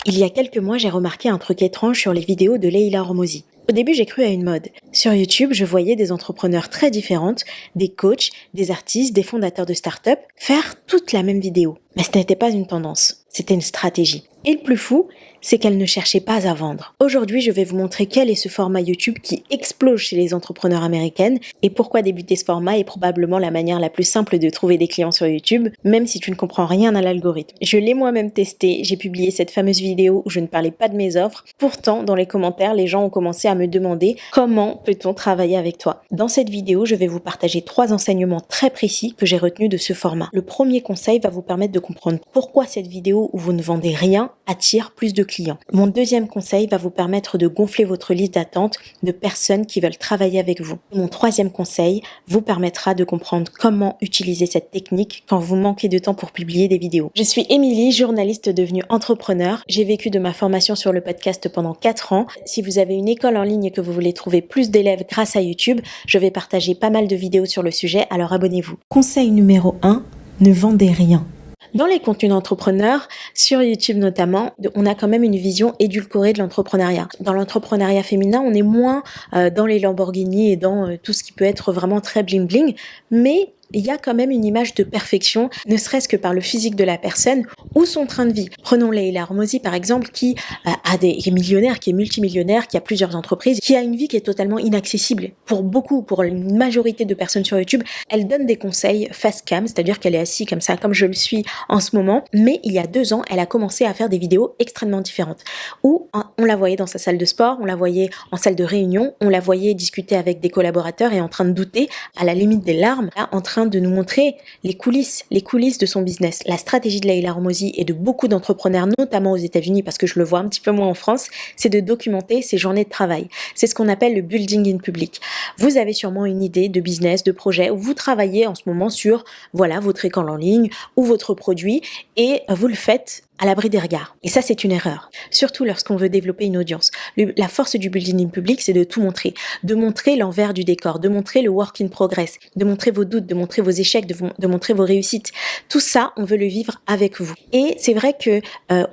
Il y a quelques mois, j'ai remarqué un truc étrange sur les vidéos de Leila Hormozi. Au début, j'ai cru à une mode. Sur YouTube, je voyais des entrepreneurs très différentes, des coachs, des artistes, des fondateurs de start-up, faire toute la même vidéo. Mais ce n'était pas une tendance, c'était une stratégie. Et le plus fou, c'est qu'elle ne cherchait pas à vendre. Aujourd'hui, je vais vous montrer quel est ce format YouTube qui explose chez les entrepreneurs américaines et pourquoi débuter ce format est probablement la manière la plus simple de trouver des clients sur YouTube, même si tu ne comprends rien à l'algorithme. Je l'ai moi-même testé, j'ai publié cette fameuse vidéo où je ne parlais pas de mes offres. Pourtant, dans les commentaires, les gens ont commencé à me demander comment peut-on travailler avec toi. Dans cette vidéo, je vais vous partager 3 enseignements très précis que j'ai retenus de ce format. Le premier conseil va vous permettre de comprendre pourquoi cette vidéo où vous ne vendez rien attire plus de clients. Mon deuxième conseil va vous permettre de gonfler votre liste d'attente de personnes qui veulent travailler avec vous. Mon troisième conseil vous permettra de comprendre comment utiliser cette technique quand vous manquez de temps pour publier des vidéos. Je suis Émilie, journaliste devenue entrepreneur. J'ai vécu de ma formation sur le podcast pendant 4 ans. Si vous avez une école en ligne et que vous voulez trouver plus d'élèves grâce à YouTube, je vais partager pas mal de vidéos sur le sujet, alors abonnez-vous. Conseil numéro 1, ne vendez rien. Dans les contenus d'entrepreneurs, sur YouTube notamment, on a quand même une vision édulcorée de l'entrepreneuriat. Dans l'entrepreneuriat féminin, on est moins dans les Lamborghini et dans tout ce qui peut être vraiment très bling bling, mais il y a quand même une image de perfection, ne serait-ce que par le physique de la personne ou son train de vie. Prenons Leila Hormozi par exemple, qui est millionnaire, qui est multimillionnaire, qui a plusieurs entreprises, qui a une vie qui est totalement inaccessible pour beaucoup, pour une majorité de personnes sur YouTube. Elle donne des conseils face cam, c'est-à-dire qu'elle est assise comme ça, comme je le suis en ce moment. Mais il y a 2 ans, elle a commencé à faire des vidéos extrêmement différentes, où on la voyait dans sa salle de sport, on la voyait en salle de réunion, on la voyait discuter avec des collaborateurs et en train de douter, à la limite des larmes, là, en train de nous montrer les coulisses de son business. La stratégie de Leila Hormozi et de beaucoup d'entrepreneurs, notamment aux États-Unis, parce que je le vois un petit peu moins en France, c'est de documenter ses journées de travail. C'est ce qu'on appelle le building in public. Vous avez sûrement une idée de business, de projet, où vous travaillez en ce moment sur, voilà, votre école en ligne ou votre produit, et vous le faites à l'abri des regards. Et ça, c'est une erreur. Surtout lorsqu'on veut développer une audience. La force du building in public, c'est de tout montrer. De montrer l'envers du décor, de montrer le work in progress, de montrer vos doutes, de montrer vos échecs, de montrer vos réussites. Tout ça, on veut le vivre avec vous. Et c'est vrai que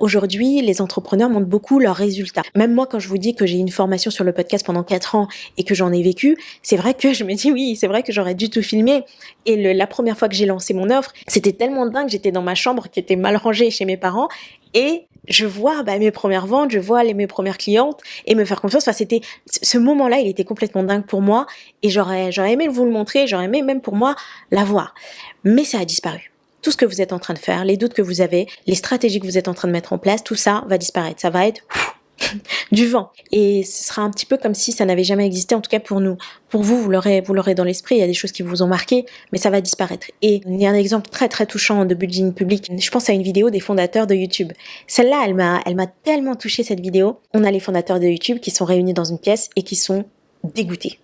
aujourd'hui, les entrepreneurs montrent beaucoup leurs résultats. Même moi, quand je vous dis que j'ai une formation sur le podcast pendant 4 ans et que j'en ai vécu, c'est vrai que je me dis oui, c'est vrai que j'aurais dû tout filmer. Et la première fois que j'ai lancé mon offre, c'était tellement dingue, j'étais dans ma chambre qui était mal rangée chez mes parents. Et je vois mes premières ventes, je vois mes premières clientes et me faire confiance. Enfin, c'était ce moment-là, il était complètement dingue pour moi et j'aurais aimé vous le montrer, j'aurais aimé même pour moi l'avoir. Mais ça a disparu. Tout ce que vous êtes en train de faire, les doutes que vous avez, les stratégies que vous êtes en train de mettre en place, tout ça va disparaître. Ça va être du vent. Et ce sera un petit peu comme si ça n'avait jamais existé, en tout cas pour nous. Pour vous, vous l'aurez dans l'esprit, il y a des choses qui vous ont marqué, mais ça va disparaître. Et il y a un exemple très très touchant de building public. Je pense à une vidéo des fondateurs de YouTube. Celle-là, elle m'a tellement touchée cette vidéo. On a les fondateurs de YouTube qui sont réunis dans une pièce et qui sont dégoûtés.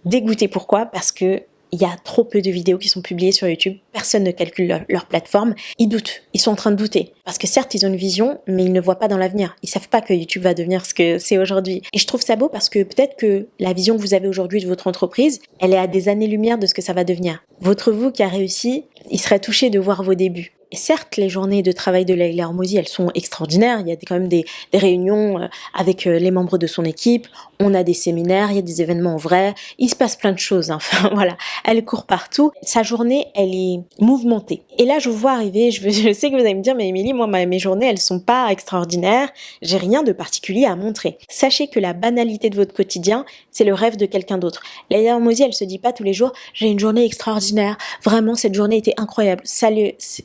Dégoûtés pourquoi ? Parce que il y a trop peu de vidéos qui sont publiées sur YouTube. Personne ne calcule leur plateforme. Ils doutent. Ils sont en train de douter. Parce que certes, ils ont une vision, mais ils ne voient pas dans l'avenir. Ils savent pas que YouTube va devenir ce que c'est aujourd'hui. Et je trouve ça beau parce que peut-être que la vision que vous avez aujourd'hui de votre entreprise, elle est à des années-lumière de ce que ça va devenir. Votre vous qui a réussi, il serait touché de voir vos débuts. Et certes, les journées de travail de Leila Hormozi, elles sont extraordinaires. Il y a quand même des réunions avec les membres de son équipe. On a des séminaires, il y a des événements en vrai. Il se passe plein de choses. Enfin, voilà. Elle court partout. Sa journée, elle est mouvementée. Et là, je vous vois arriver. Je sais que vous allez me dire, mais Émilie, moi, mes journées, elles sont pas extraordinaires. J'ai rien de particulier à montrer. Sachez que la banalité de votre quotidien, c'est le rêve de quelqu'un d'autre. Leila Hormozi, elle se dit pas tous les jours, j'ai une journée extraordinaire. Vraiment, cette journée était incroyable.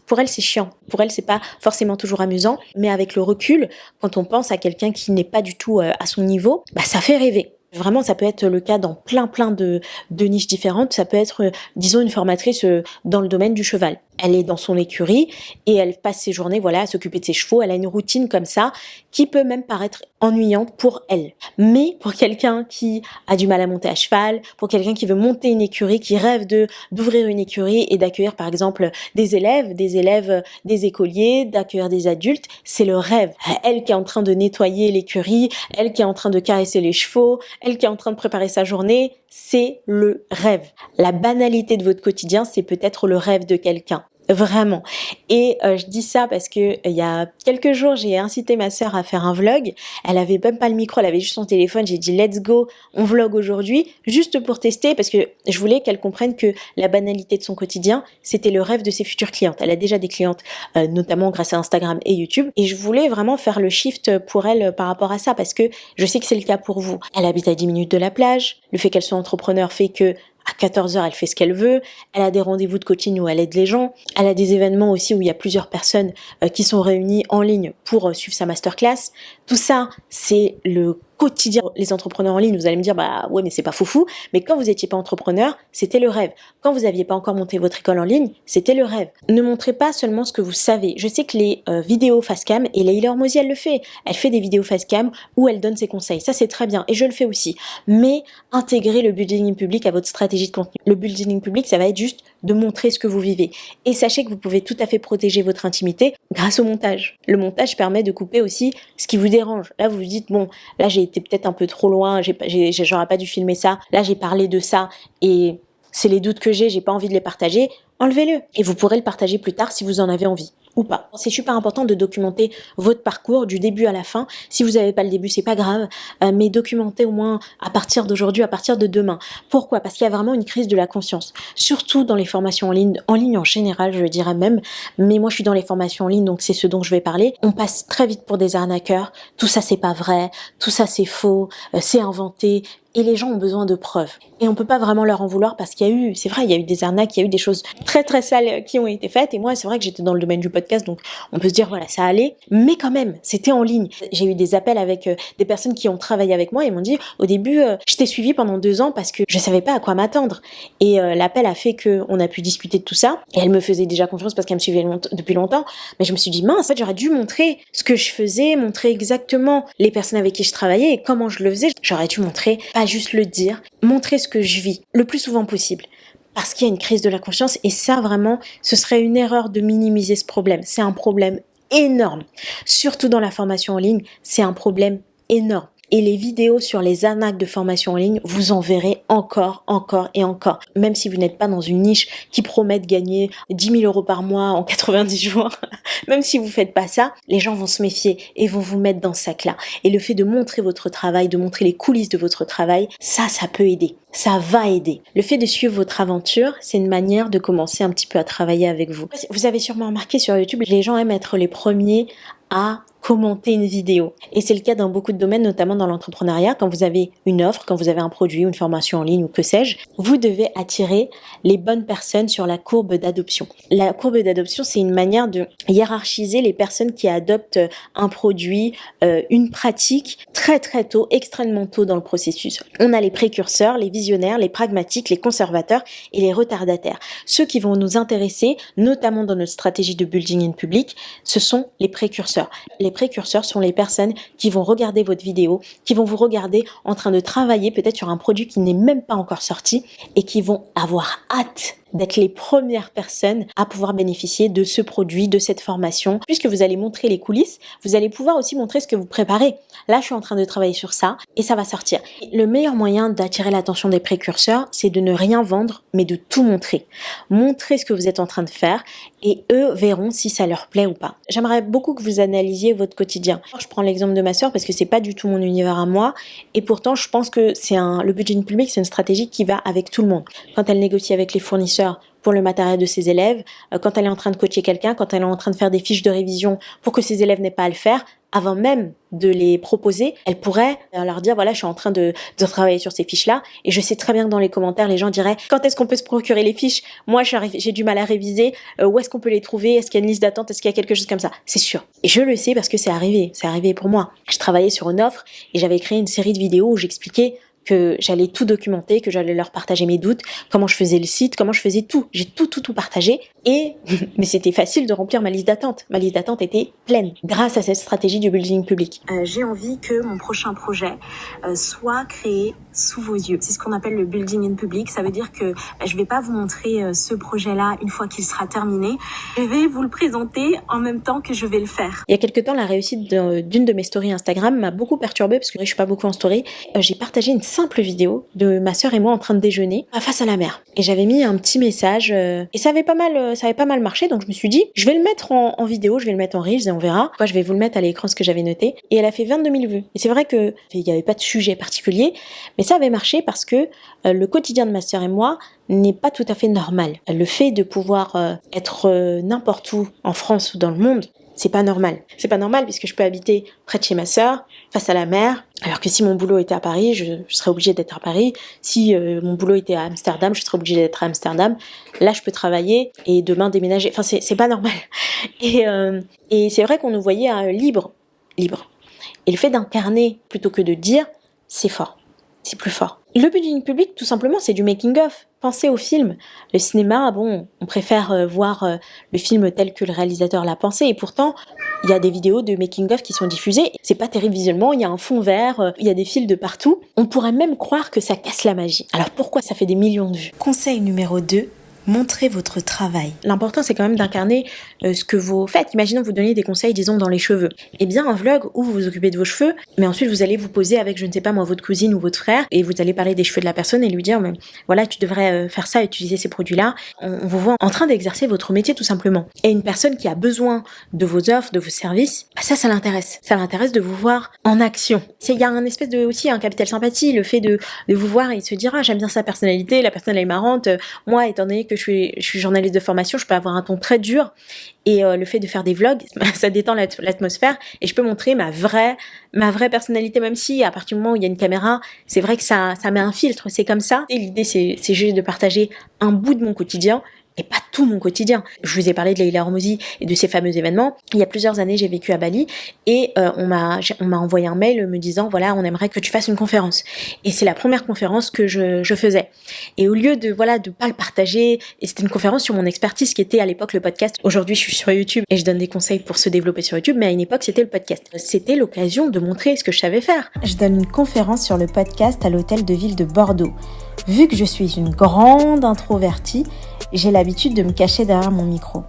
Pour elle, c'est chiant. Pour elle, c'est pas forcément toujours amusant, mais avec le recul, quand on pense à quelqu'un qui n'est pas du tout à son niveau, ça fait rêver. Vraiment, ça peut être le cas dans plein de niches différentes. Ça peut être, disons, une formatrice dans le domaine du cheval. Elle est dans son écurie et elle passe ses journées, voilà, à s'occuper de ses chevaux. Elle a une routine comme ça qui peut même paraître ennuyante pour elle. Mais pour quelqu'un qui a du mal à monter à cheval, pour quelqu'un qui veut monter une écurie, qui rêve d'ouvrir une écurie et d'accueillir par exemple des élèves, des écoliers, d'accueillir des adultes, c'est le rêve. Elle qui est en train de nettoyer l'écurie, elle qui est en train de caresser les chevaux, elle qui est en train de préparer sa journée, c'est le rêve. La banalité de votre quotidien, c'est peut-être le rêve de quelqu'un. Vraiment. Et je dis ça parce que il y a quelques jours, j'ai incité ma sœur à faire un vlog. Elle avait même pas le micro, elle avait juste son téléphone. J'ai dit let's go, on vlog aujourd'hui, juste pour tester parce que je voulais qu'elle comprenne que la banalité de son quotidien, c'était le rêve de ses futures clientes. Elle a déjà des clientes, notamment grâce à Instagram et YouTube. Et je voulais vraiment faire le shift pour elle par rapport à ça parce que je sais que c'est le cas pour vous. Elle habite à 10 minutes de la plage. Le fait qu'elle soit entrepreneur fait que à 14h, elle fait ce qu'elle veut. Elle a des rendez-vous de coaching où elle aide les gens. Elle a des événements aussi où il y a plusieurs personnes qui sont réunies en ligne pour suivre sa masterclass. Tout ça, c'est le quotidien. Les entrepreneurs en ligne, vous allez me dire, bah ouais, mais c'est pas foufou. Mais quand vous n'étiez pas entrepreneur, c'était le rêve. Quand vous n'aviez pas encore monté votre école en ligne, c'était le rêve. Ne montrez pas seulement ce que vous savez. Je sais que les vidéos face cam, et Leila Hormozi, elle le fait. Elle fait des vidéos face cam où elle donne ses conseils. Ça, c'est très bien. Et je le fais aussi. Mais intégrez le building public à votre stratégie de contenu. Le building public, ça va être juste de montrer ce que vous vivez. Et sachez que vous pouvez tout à fait protéger votre intimité grâce au montage. Le montage permet de couper aussi ce qui vous dérange. Là, vous vous dites, bon, là, j'ai été peut-être un peu trop loin, j'aurais pas dû filmer ça. Là, j'ai parlé de ça et c'est les doutes que j'ai pas envie de les partager. Enlevez-le. Et vous pourrez le partager plus tard si vous en avez envie. Ou pas. C'est super important de documenter votre parcours du début à la fin. Si vous n'avez pas le début, c'est pas grave, mais documentez au moins à partir d'aujourd'hui, à partir de demain. Pourquoi ? Parce qu'il y a vraiment une crise de la conscience. Surtout dans les formations en ligne en général, je dirais même. Mais moi, je suis dans les formations en ligne, donc c'est ce dont je vais parler. On passe très vite pour des arnaqueurs. Tout ça, c'est pas vrai. Tout ça, c'est faux. C'est inventé. Et les gens ont besoin de preuves. Et on peut pas vraiment leur en vouloir parce qu'il y a eu, c'est vrai, il y a eu des arnaques, il y a eu des choses très très sales qui ont été faites. Et moi, c'est vrai que j'étais dans le domaine du podcast, donc on peut se dire, voilà, ça allait. Mais quand même, c'était en ligne. J'ai eu des appels avec des personnes qui ont travaillé avec moi et m'ont dit, au début, je t'ai suivi pendant 2 ans parce que je savais pas à quoi m'attendre. Et l'appel a fait qu'on a pu discuter de tout ça. Et elle me faisait déjà confiance parce qu'elle me suivait depuis longtemps. Mais je me suis dit, mince, en fait, j'aurais dû montrer ce que je faisais, montrer exactement les personnes avec qui je travaillais et comment je le faisais. J'aurais dû montrer, pas juste le dire, montrer ce que je vis le plus souvent possible. Parce qu'il y a une crise de la conscience et ça vraiment, ce serait une erreur de minimiser ce problème. C'est un problème énorme. Surtout dans la formation en ligne, c'est un problème énorme. Et les vidéos sur les arnaques de formation en ligne, vous en verrez encore et encore. Même si vous n'êtes pas dans une niche qui promet de gagner 10 000 € par mois en 90 jours, même si vous faites pas ça, les gens vont se méfier et vont vous mettre dans ce sac-là. Et le fait de montrer votre travail, de montrer les coulisses de votre travail, ça peut aider. Ça va aider. Le fait de suivre votre aventure, c'est une manière de commencer un petit peu à travailler avec vous. Vous avez sûrement remarqué sur YouTube, les gens aiment être les premiers à commenter une vidéo. Et c'est le cas dans beaucoup de domaines, notamment dans l'entrepreneuriat. Quand vous avez une offre, quand vous avez un produit ou une formation en ligne ou que sais-je, vous devez attirer les bonnes personnes sur la courbe d'adoption. La courbe d'adoption, c'est une manière de hiérarchiser les personnes qui adoptent un produit, une pratique très très tôt, extrêmement tôt dans le processus. On a les précurseurs, les visionnaires, les pragmatiques, les conservateurs et les retardataires. Ceux qui vont nous intéresser, notamment dans notre stratégie de building in public, ce sont les précurseurs. Les précurseurs sont les personnes qui vont regarder votre vidéo, qui vont vous regarder en train de travailler peut-être sur un produit qui n'est même pas encore sorti et qui vont avoir hâte d'être les premières personnes à pouvoir bénéficier de ce produit, de cette formation. Puisque vous allez montrer les coulisses, vous allez pouvoir aussi montrer ce que vous préparez. Là, je suis en train de travailler sur ça et ça va sortir. Le meilleur moyen d'attirer l'attention des précurseurs, c'est de ne rien vendre, mais de tout montrer. Montrez ce que vous êtes en train de faire et eux verront si ça leur plaît ou pas. J'aimerais beaucoup que vous analysiez votre quotidien. Je prends l'exemple de ma sœur parce que c'est pas du tout mon univers à moi et pourtant je pense que le budget public, c'est une stratégie qui va avec tout le monde. Quand elle négocie avec les fournisseurs pour le matériel de ses élèves, quand elle est en train de coacher quelqu'un, quand elle est en train de faire des fiches de révision pour que ses élèves n'aient pas à le faire, avant même de les proposer, elle pourrait leur dire voilà, je suis en train de travailler sur ces fiches-là et je sais très bien que dans les commentaires, les gens diraient quand est-ce qu'on peut se procurer les fiches ? Moi, j'ai du mal à réviser, où est-ce qu'on peut les trouver ? Est-ce qu'il y a une liste d'attente ? Est-ce qu'il y a quelque chose comme ça ? C'est sûr. Et je le sais parce que c'est arrivé pour moi. Je travaillais sur une offre et j'avais créé une série de vidéos où j'expliquais que j'allais tout documenter, que j'allais leur partager mes doutes, comment je faisais le site, comment je faisais tout. J'ai tout partagé mais c'était facile de remplir ma liste d'attente. Ma liste d'attente était pleine grâce à cette stratégie du building public. J'ai envie que mon prochain projet soit créé sous vos yeux. C'est ce qu'on appelle le building in public. Ça veut dire que je vais pas vous montrer ce projet-là une fois qu'il sera terminé. Je vais vous le présenter en même temps que je vais le faire. Il y a quelque temps, la réussite d'une de mes stories Instagram m'a beaucoup perturbée parce que je suis pas beaucoup en story. J'ai partagé une simple vidéo de ma sœur et moi en train de déjeuner face à la mer. Et j'avais mis un petit message et ça avait pas mal marché, donc je me suis dit, je vais le mettre en vidéo, je vais le mettre en Reels et on verra. Moi, je vais vous le mettre à l'écran ce que j'avais noté. Et elle a fait 22 000 vues. Et c'est vrai que il n'y avait pas de sujet particulier, mais ça avait marché parce que le quotidien de ma sœur et moi n'est pas tout à fait normal. Le fait de pouvoir être n'importe où en France ou dans le monde, c'est pas normal. C'est pas normal puisque je peux habiter près de chez ma sœur, face à la mer, alors que si mon boulot était à Paris, je serais obligée d'être à Paris. Si mon boulot était à Amsterdam, je serais obligée d'être à Amsterdam. Là, je peux travailler et demain déménager. Enfin, c'est pas normal. Et c'est vrai qu'on nous voyait libre. Et le fait d'incarner plutôt que de dire, c'est fort. C'est plus fort. Le building public, tout simplement, c'est du making-of. Pensez au film. Le cinéma, bon, on préfère voir le film tel que le réalisateur l'a pensé. Et pourtant, il y a des vidéos de making-of qui sont diffusées. C'est pas terrible visuellement, il y a un fond vert, il y a des fils de partout. On pourrait même croire que ça casse la magie. Alors pourquoi ça fait des millions de vues ? Conseil numéro 2. Montrez votre travail. L'important, c'est quand même d'incarner ce que vous faites. Imaginons vous donner des conseils, disons, dans les cheveux. Eh bien, un vlog où vous vous occupez de vos cheveux, mais ensuite vous allez vous poser avec, je ne sais pas moi, votre cousine ou votre frère, et vous allez parler des cheveux de la personne et lui dire, mais voilà, tu devrais faire ça, utiliser ces produits-là. On vous voit en train d'exercer votre métier, tout simplement. Et une personne qui a besoin de vos offres, de vos services, ça l'intéresse. Ça l'intéresse de vous voir en action. Il y a un espèce aussi un capital sympathie, le fait de vous voir et de se dire, ah, j'aime bien sa personnalité, la personne elle est marrante. Moi, étant donné que je suis journaliste de formation, je peux avoir un ton très dur et le fait de faire des vlogs, ça détend l'atmosphère et je peux montrer ma vraie personnalité, même si à partir du moment où il y a une caméra, c'est vrai que ça met un filtre, c'est comme ça. Et l'idée c'est juste de partager un bout de mon quotidien et pas tout mon quotidien. Je vous ai parlé de Leila Hormozi et de ces fameux événements. Il y a plusieurs années, j'ai vécu à Bali et on m'a envoyé un mail me disant voilà, on aimerait que tu fasses une conférence. Et c'est la première conférence que je faisais. Et au lieu de pas le partager, et c'était une conférence sur mon expertise qui était à l'époque le podcast. Aujourd'hui, je suis sur YouTube et je donne des conseils pour se développer sur YouTube, mais à une époque, c'était le podcast. C'était l'occasion de montrer ce que je savais faire. Je donne une conférence sur le podcast à l'hôtel de ville de Bordeaux. Vu que je suis une grande introvertie, j'ai l'habitude de me cacher derrière mon micro.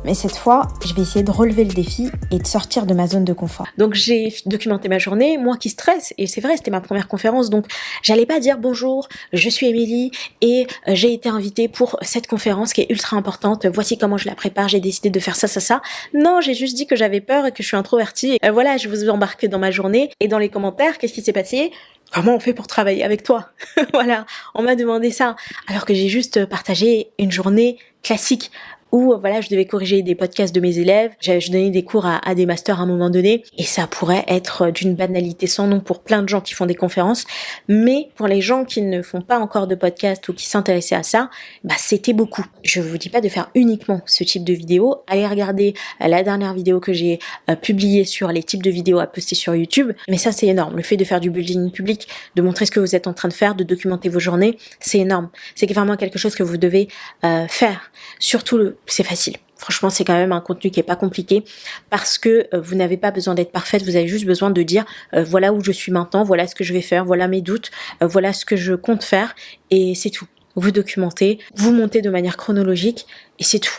Mais cette fois, je vais essayer de relever le défi et de sortir de ma zone de confort. Donc j'ai documenté ma journée, moi qui stresse, et c'est vrai, c'était ma première conférence, donc j'allais pas dire bonjour, je suis Émilie et j'ai été invitée pour cette conférence qui est ultra importante, voici comment je la prépare, j'ai décidé de faire ça. Non, j'ai juste dit que j'avais peur et que je suis introvertie. Et voilà, je vous embarque dans ma journée et dans les commentaires, qu'est-ce qui s'est passé ? Comment on fait pour travailler avec toi ? Voilà, on m'a demandé ça, alors que j'ai juste partagé une journée classique où voilà, je devais corriger des podcasts de mes élèves, je donnais des cours à des masters à un moment donné, et ça pourrait être d'une banalité sans nom pour plein de gens qui font des conférences, mais pour les gens qui ne font pas encore de podcast ou qui s'intéressaient à ça, c'était beaucoup. Je vous dis pas de faire uniquement ce type de vidéo, allez regarder la dernière vidéo que j'ai publiée sur les types de vidéos à poster sur YouTube, mais ça c'est énorme, le fait de faire du building public, de montrer ce que vous êtes en train de faire, de documenter vos journées, c'est énorme, c'est vraiment quelque chose que vous devez faire, surtout c'est facile. Franchement, c'est quand même un contenu qui est pas compliqué parce que vous n'avez pas besoin d'être parfaite, vous avez juste besoin de dire voilà où je suis maintenant, voilà ce que je vais faire, voilà mes doutes, voilà ce que je compte faire et c'est tout. Vous documentez, vous montez de manière chronologique et c'est tout.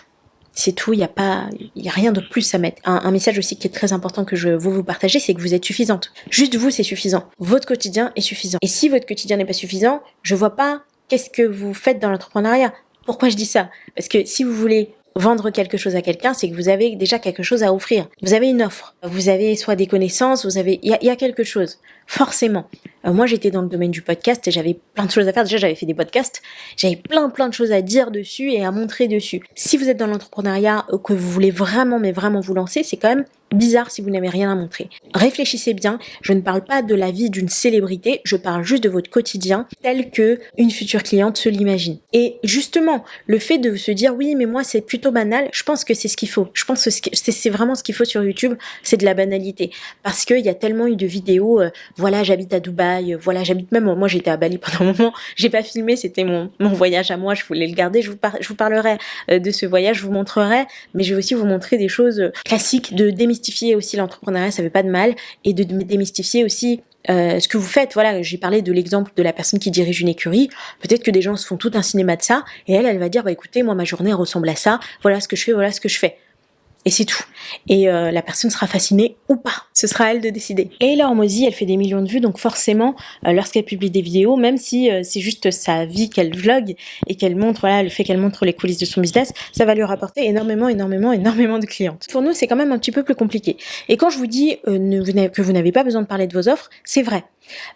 C'est tout, il y a rien de plus à mettre. Un message aussi qui est très important que je veux vous partager, c'est que vous êtes suffisante. Juste vous, c'est suffisant. Votre quotidien est suffisant. Et si votre quotidien n'est pas suffisant, je vois pas qu'est-ce que vous faites dans l'entrepreneuriat. Pourquoi je dis ça ? Parce que si vous voulez vendre quelque chose à quelqu'un, c'est que vous avez déjà quelque chose à offrir. Vous avez une offre. Vous avez soit des connaissances, il y a quelque chose. Forcément. Moi, j'étais dans le domaine du podcast et j'avais plein de choses à faire. Déjà, j'avais fait des podcasts. J'avais plein de choses à dire dessus et à montrer dessus. Si vous êtes dans l'entrepreneuriat ou que vous voulez vraiment vous lancer, c'est quand même bizarre si vous n'avez rien à montrer. Réfléchissez bien. Je ne parle pas de la vie d'une célébrité. Je parle juste de votre quotidien tel que une future cliente se l'imagine. Et justement, le fait de se dire oui, mais moi, c'est plutôt banal. Je pense que c'est ce qu'il faut. Je pense que c'est vraiment ce qu'il faut sur YouTube. C'est de la banalité. Parce qu'il y a tellement eu de vidéos, voilà, j'habite à Dubaï, voilà, j'habite même, moi j'étais à Bali pendant un moment, j'ai pas filmé, c'était mon voyage à moi, je voulais le garder, je vous parlerai de ce voyage, je vous montrerai, mais je vais aussi vous montrer des choses classiques, de démystifier aussi l'entrepreneuriat, ça fait pas de mal, et de démystifier aussi ce que vous faites. Voilà, j'ai parlé de l'exemple de la personne qui dirige une écurie, peut-être que des gens se font tout un cinéma de ça, et elle va dire, écoutez, moi ma journée ressemble à ça, voilà ce que je fais, voilà ce que je fais. Et c'est tout. Et la personne sera fascinée ou pas. Ce sera à elle de décider. Leila Hormozi, elle fait des millions de vues, donc forcément, lorsqu'elle publie des vidéos, même si c'est juste sa vie qu'elle vlogue et qu'elle montre, voilà, le fait qu'elle montre les coulisses de son business, ça va lui rapporter énormément de clientes. Pour nous, c'est quand même un petit peu plus compliqué. Et quand je vous dis que vous n'avez pas besoin de parler de vos offres, c'est vrai.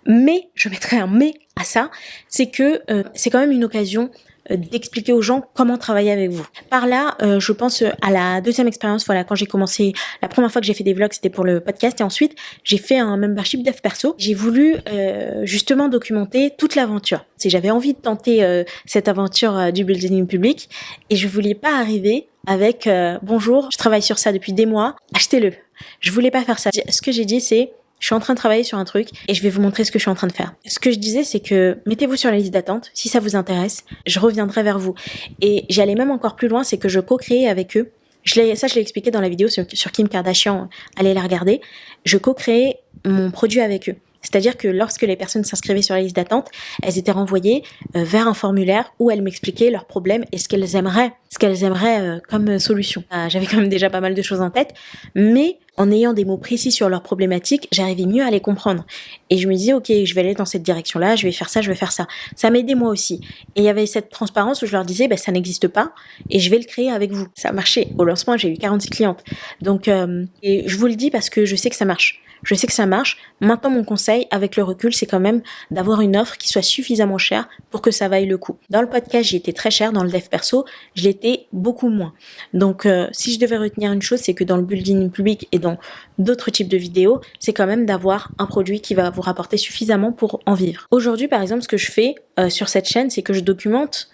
Mais, je mettrai un mais à ça, c'est que c'est quand même une occasion d'expliquer aux gens comment travailler avec vous. Par là, je pense à la deuxième expérience, voilà, quand j'ai commencé, la première fois que j'ai fait des vlogs, c'était pour le podcast, et ensuite, j'ai fait un membership dev perso. J'ai voulu justement documenter toute l'aventure. J'avais envie de tenter cette aventure du building public, et je voulais pas arriver avec bonjour, je travaille sur ça depuis des mois, achetez-le. Je voulais pas faire ça. Ce que j'ai dit, c'est je suis en train de travailler sur un truc et je vais vous montrer ce que je suis en train de faire. Ce que je disais, c'est que mettez-vous sur la liste d'attente. Si ça vous intéresse, je reviendrai vers vous. Et j'allais même encore plus loin, c'est que je co-créais avec eux. Je l'ai expliqué dans la vidéo sur Kim Kardashian. Allez la regarder. Je co-créais mon produit avec eux. C'est-à-dire que lorsque les personnes s'inscrivaient sur la liste d'attente, elles étaient renvoyées vers un formulaire où elles m'expliquaient leurs problèmes et ce qu'elles aimeraient comme solution. J'avais quand même déjà pas mal de choses en tête, mais en ayant des mots précis sur leurs problématiques, j'arrivais mieux à les comprendre. Et je me disais, ok, je vais aller dans cette direction-là, je vais faire ça, je vais faire ça. Ça m'aidait moi aussi. Et il y avait cette transparence où je leur disais, ça n'existe pas et je vais le créer avec vous. Ça a marché. Au lancement, j'ai eu 46 clientes. Donc, et je vous le dis parce que je sais que ça marche. Je sais que ça marche. Maintenant, mon conseil, avec le recul, c'est quand même d'avoir une offre qui soit suffisamment chère pour que ça vaille le coup. Dans le podcast, j'ai été très chère. Dans le dev perso, je l'étais beaucoup moins. Donc, si je devais retenir une chose, c'est que dans le building public et dans d'autres types de vidéos, c'est quand même d'avoir un produit qui va vous rapporter suffisamment pour en vivre. Aujourd'hui, par exemple, ce que je fais sur cette chaîne, c'est que je documente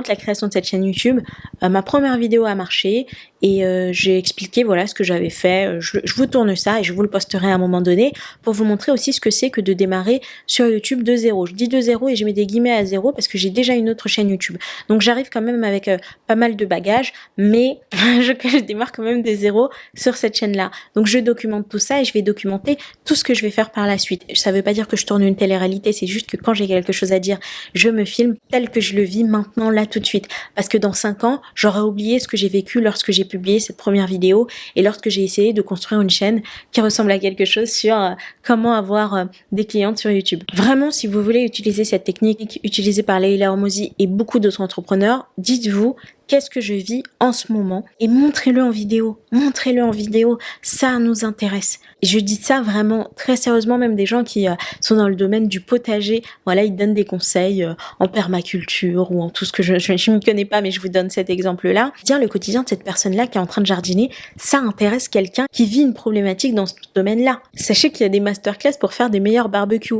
la création de cette chaîne YouTube. Ma première vidéo a marché et j'ai expliqué voilà ce que j'avais fait. Je vous tourne ça et je vous le posterai à un moment donné pour vous montrer aussi ce que c'est que de démarrer sur YouTube de zéro. Je dis de zéro et je mets des guillemets à zéro parce que j'ai déjà une autre chaîne YouTube. Donc j'arrive quand même avec pas mal de bagages, mais je démarre quand même de zéro sur cette chaîne-là. Donc je documente tout ça et je vais documenter tout ce que je vais faire par la suite. Ça veut pas dire que je tourne une télé-réalité, c'est juste que quand j'ai quelque chose à dire, je me filme tel que je le vis maintenant, là, tout de suite. Parce que dans 5 ans, j'aurai oublié ce que j'ai vécu lorsque j'ai publié cette première vidéo et lorsque j'ai essayé de construire une chaîne qui ressemble à quelque chose sur comment avoir des clientes sur YouTube. Vraiment, si vous voulez utiliser cette technique utilisée par Leila Hormozi et beaucoup d'autres entrepreneurs, dites-vous qu'est-ce que je vis en ce moment et montrez-le en vidéo. Montrez-le en vidéo, ça nous intéresse. Et je dis ça vraiment très sérieusement, même des gens qui sont dans le domaine du potager. Voilà, ils donnent des conseils en permaculture ou en tout ce que je m'y connais pas, mais je vous donne cet exemple-là. Dire le quotidien de cette personne-là qui est en train de jardiner, ça intéresse quelqu'un qui vit une problématique dans ce domaine-là. Sachez qu'il y a des masterclass pour faire des meilleurs barbecues.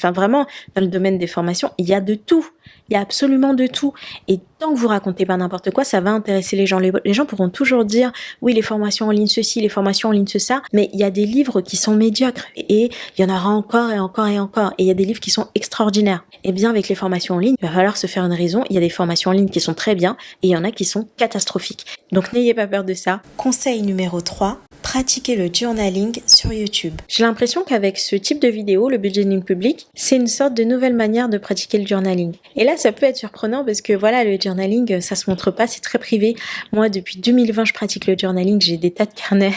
Vraiment, dans le domaine des formations, il y a de tout. Il y a absolument de tout. Et tant que vous racontez pas n'importe quoi, ça va intéresser les gens. Les gens pourront toujours dire, oui, les formations en ligne ceci, les formations en ligne ça, mais il y a des livres qui sont médiocres et il y en aura encore et encore et encore. Et il y a des livres qui sont extraordinaires. Et bien, avec les formations en ligne, il va falloir se faire une raison. Il y a des formations en ligne qui sont très bien et il y en a qui sont catastrophiques. Donc, n'ayez pas peur de ça. Conseil numéro 3. Pratiquer le journaling sur YouTube. J'ai l'impression qu'avec ce type de vidéo, le budgeting public, c'est une sorte de nouvelle manière de pratiquer le journaling. Et là, ça peut être surprenant parce que voilà, le journaling, ça se montre pas, c'est très privé. Moi, depuis 2020, je pratique le journaling, j'ai des tas de carnets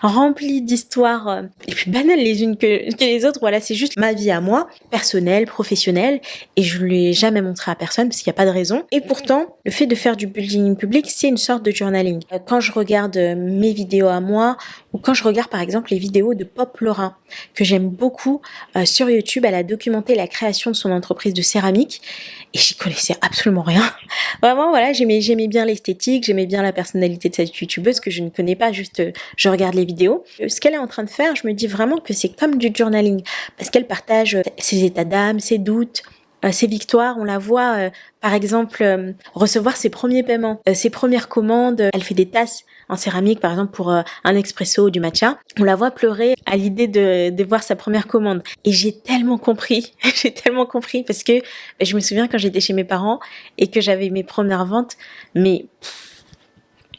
remplis d'histoires les plus banales les unes que les autres. Voilà, c'est juste ma vie à moi, personnelle, professionnelle, et je ne l'ai jamais montré à personne parce qu'il n'y a pas de raison. Et pourtant, le fait de faire du building public, c'est une sorte de journaling. Quand je regarde mes vidéos à moi, ou quand je regarde par exemple les vidéos de Pop Laura, que j'aime beaucoup sur YouTube, elle a documenté la création de son entreprise de céramique et j'y connaissais absolument rien. Vraiment, voilà, j'aimais bien l'esthétique, j'aimais bien la personnalité de cette youtubeuse que je ne connais pas, juste je regarde les vidéos. Ce qu'elle est en train de faire, je me dis vraiment que c'est comme du journaling parce qu'elle partage ses états d'âme, ses doutes, ses victoires. On la voit par exemple recevoir ses premiers paiements, ses premières commandes. Elle fait des tasses en céramique par exemple pour un expresso ou du matcha. On la voit pleurer à l'idée de voir sa première commande et j'ai tellement compris parce que je me souviens quand j'étais chez mes parents et que j'avais mes premières ventes, mais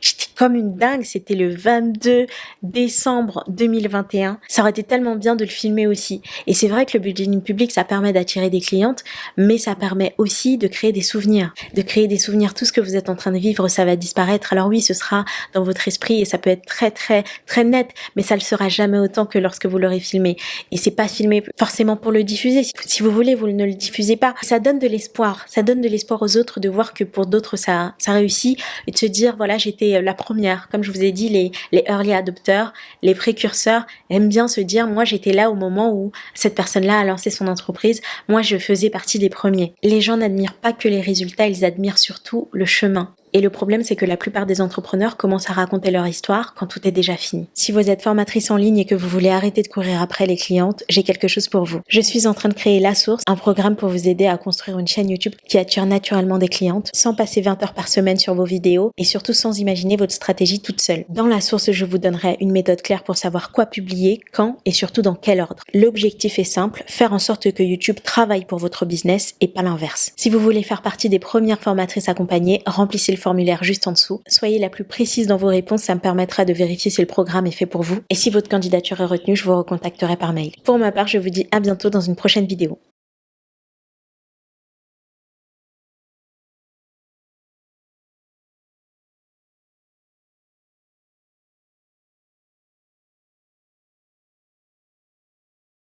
j'étais comme une dingue. C'était le 22 décembre 2021. Ça aurait été tellement bien de le filmer aussi. Et c'est vrai que le budgeting public, ça permet d'attirer des clientes, mais ça permet aussi de créer des souvenirs. De créer des souvenirs. Tout ce que vous êtes en train de vivre, ça va disparaître. Alors oui, ce sera dans votre esprit et ça peut être très très très net, mais ça le sera jamais autant que lorsque vous l'aurez filmé. Et c'est pas filmé forcément pour le diffuser. Si vous voulez, vous ne le diffusez pas. Ça donne de l'espoir. Ça donne de l'espoir aux autres de voir que pour d'autres ça réussit et de se dire voilà, j'étais la première. Comme je vous ai dit, les early adopters, les précurseurs aiment bien se dire moi j'étais là au moment où cette personne-là a lancé son entreprise. Moi je faisais partie des premiers. Les gens n'admirent pas que les résultats, ils admirent surtout le chemin. Et le problème, c'est que la plupart des entrepreneurs commencent à raconter leur histoire quand tout est déjà fini. Si vous êtes formatrice en ligne et que vous voulez arrêter de courir après les clientes, j'ai quelque chose pour vous. Je suis en train de créer La Source, un programme pour vous aider à construire une chaîne YouTube qui attire naturellement des clientes, sans passer 20 heures par semaine sur vos vidéos et surtout sans imaginer votre stratégie toute seule. Dans La Source, je vous donnerai une méthode claire pour savoir quoi publier, quand et surtout dans quel ordre. L'objectif est simple, faire en sorte que YouTube travaille pour votre business et pas l'inverse. Si vous voulez faire partie des premières formatrices accompagnées, remplissez le formulaire juste en dessous. Soyez la plus précise dans vos réponses, ça me permettra de vérifier si le programme est fait pour vous. Et si votre candidature est retenue, je vous recontacterai par mail. Pour ma part, je vous dis à bientôt dans une prochaine vidéo.